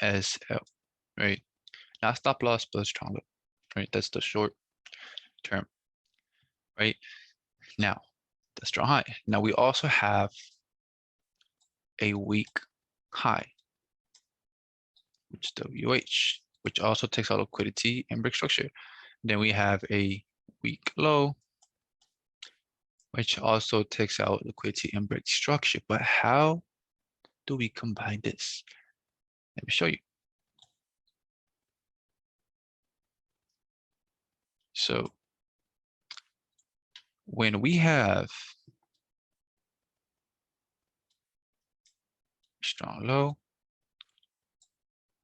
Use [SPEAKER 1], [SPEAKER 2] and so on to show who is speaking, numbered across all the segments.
[SPEAKER 1] SL, right? Not stop loss, but strong low, right? That's the short term, right? Now, the strong high. Now we also have a weak high, which is WH, which also takes out liquidity and break structure. Then we have a weak low, which also takes out liquidity and break structure. But how do we combine this? Let me show you. So when we have strong low,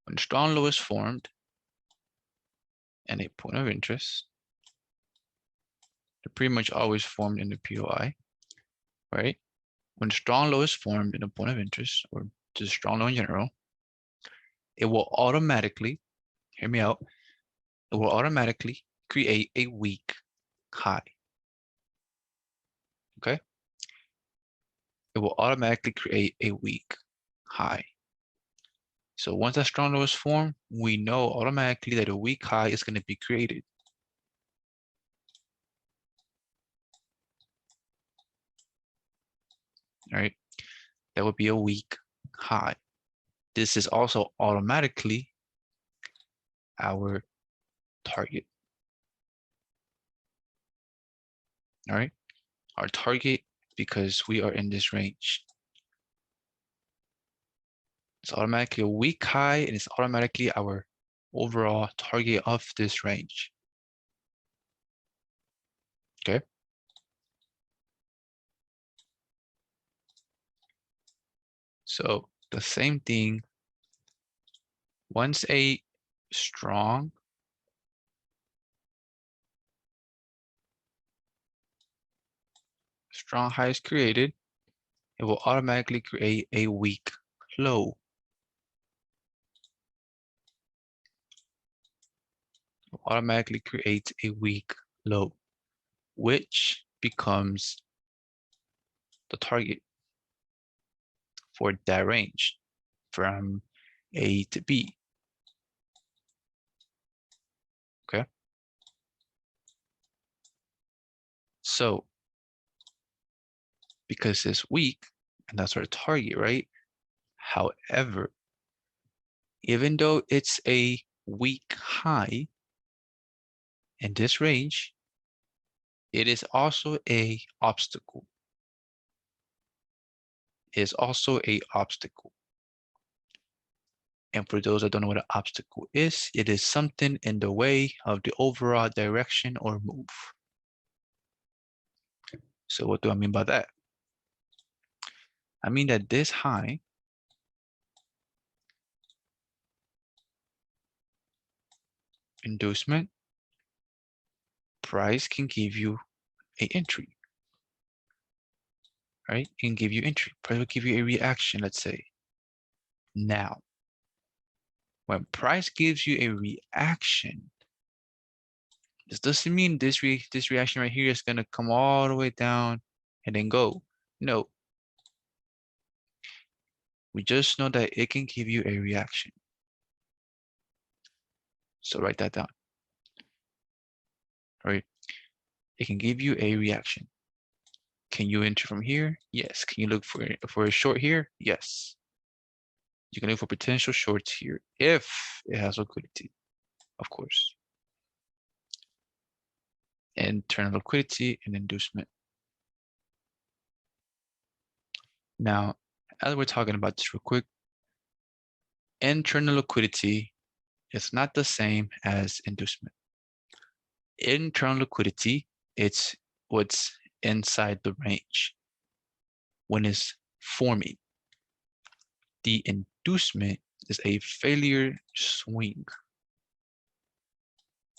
[SPEAKER 1] when strong low is formed and a point of interest, they're pretty much always formed in the POI, right? When strong low is formed in a point of interest, or just strong low in general, it will automatically, hear me out, it will automatically create a weak high, okay? It will automatically create a weak high. So once that strong low is formed, we know automatically that a weak high is going to be created. All right, that would be a weak high. This is also automatically our target. All right, our target, because we are in this range. It's automatically a weak high, and it's automatically our overall target of this range. Okay. So the same thing, once a strong high is created, it will automatically create a weak low. It will automatically create a weak low, which becomes the target for that range from A to B. Okay. So because it's weak, and that's our target, right? However, even though it's a weak high in this range, it is also a obstacle. It is also a obstacle. And for those that don't know what an obstacle is, it is something in the way of the overall direction or move. So what do I mean by that? I mean that this high inducement price can give you an entry, right? It can give you entry. Price will give you a reaction, let's say. Now, when price gives you a reaction, this doesn't mean this reaction right here is going to come all the way down and then go. No. We just know that it can give you a reaction. So write that down. All right. It can give you a reaction. Can you enter from here? Yes. Can you look for a short here? Yes. You can look for potential shorts here if it has liquidity, of course. Internal liquidity and inducement. Now, as we're talking about this real quick, internal liquidity is not the same as inducement. Internal liquidity, it's what's inside the range when it's forming. The inducement is a failure swing.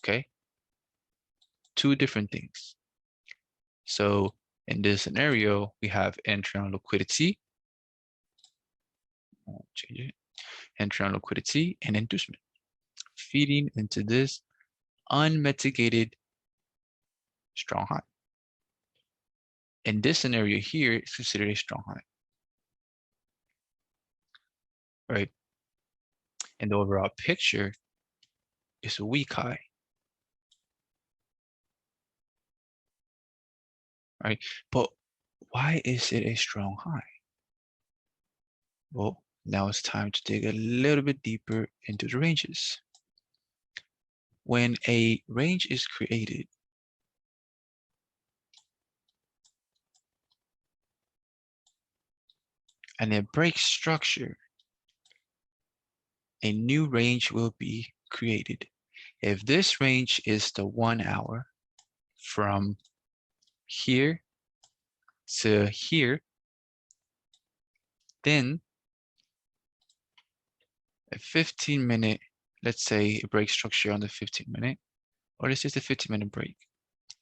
[SPEAKER 1] Okay? Two different things. So in this scenario, we have internal liquidity. I'll change it. Internal liquidity and inducement feeding into this unmitigated strong high. In this scenario here, it's considered a strong high. Right? And the overall picture is a weak high, right? But why is it a strong high? Well, now it's time to dig a little bit deeper into the ranges. When a range is created, and it breaks structure, a new range will be created. If this range is the 1 hour from here to here, then a 15-minute, let's say a break structure on the 15-minute, or this is the 15-minute break.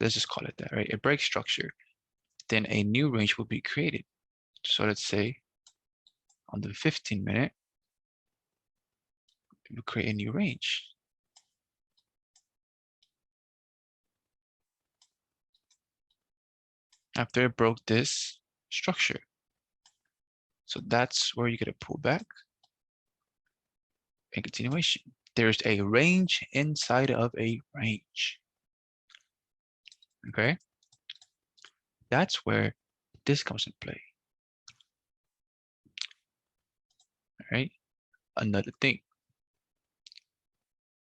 [SPEAKER 1] Let's just call it that, right? A break structure. Then a new range will be created. So let's say on the 15-minute, we create a new range. After it broke this structure. So that's where you get a pullback and continuation. There's a range inside of a range. Okay? That's where this comes in play. All right? Another thing.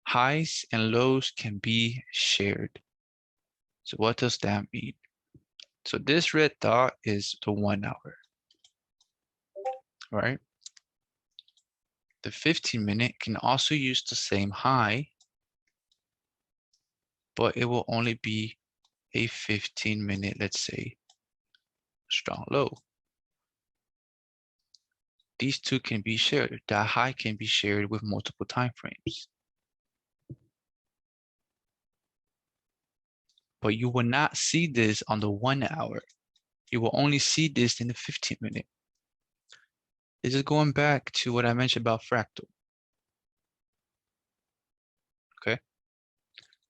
[SPEAKER 1] Highs and lows can be shared. So what does that mean? So this red dot is the 1 hour, right? The 15-minute can also use the same high, but it will only be a 15-minute, let's say, strong low. These two can be shared. That high can be shared with multiple time frames. But you will not see this on the 1 hour. You will only see this in the 15-minute. This is going back to what I mentioned about fractal. Okay?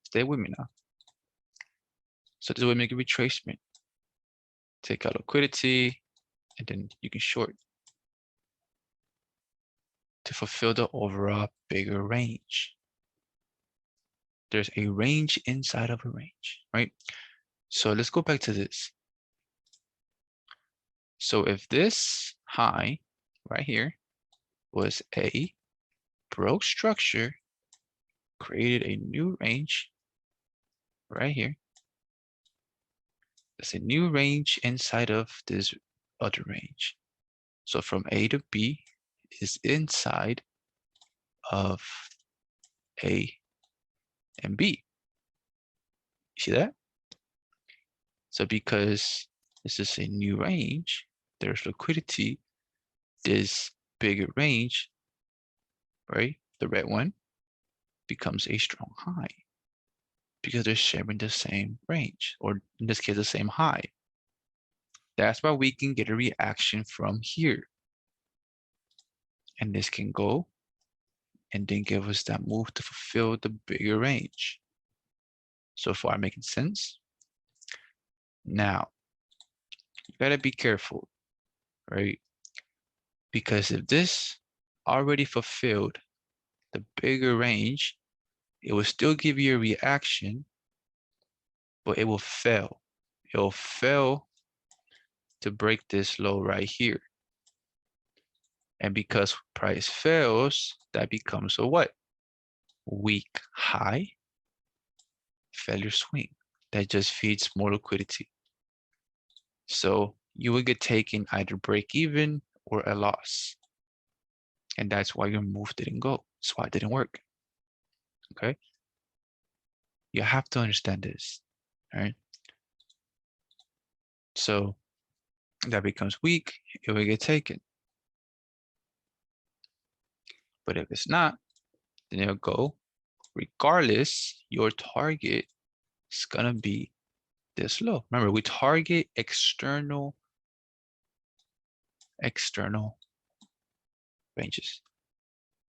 [SPEAKER 1] Stay with me now. So this will make a retracement. Take out liquidity, and then you can short to fulfill the overall bigger range. There's a range inside of a range, right? So let's go back to this. So if this high right here was a broke structure, created a new range right here. There's a new range inside of this other range. So from A to B is inside of A and B. You see that? So because this is a new range, there's liquidity, this bigger range, right? The red one becomes a strong high because they're sharing the same range, or in this case, the same high. That's why we can get a reaction from here. And this can go and then give us that move to fulfill the bigger range. So far, making sense? Now, you gotta be careful, right? Because if this already fulfilled the bigger range, it will still give you a reaction, but it will fail. It will fail to break this low right here. And because price fails, that becomes a what? Weak high, failure swing. That just feeds more liquidity. So you will get taken either break even or a loss. And that's why your move didn't go. That's why it didn't work. Okay. You have to understand this. All right. So that becomes weak, it will get taken. But if it's not, then it'll go. Regardless, your target is gonna be this low. Remember, we target external ranges,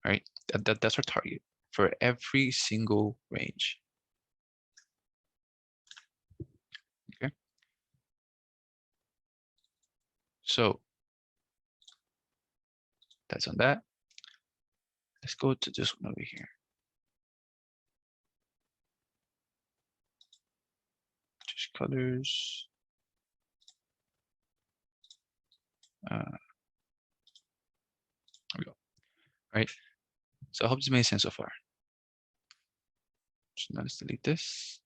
[SPEAKER 1] right? That's our target for every single range. Okay. So that's on that. Let's go to this one over here. Just colors. There we go. Right. So I hope this made sense so far. So now let's delete this.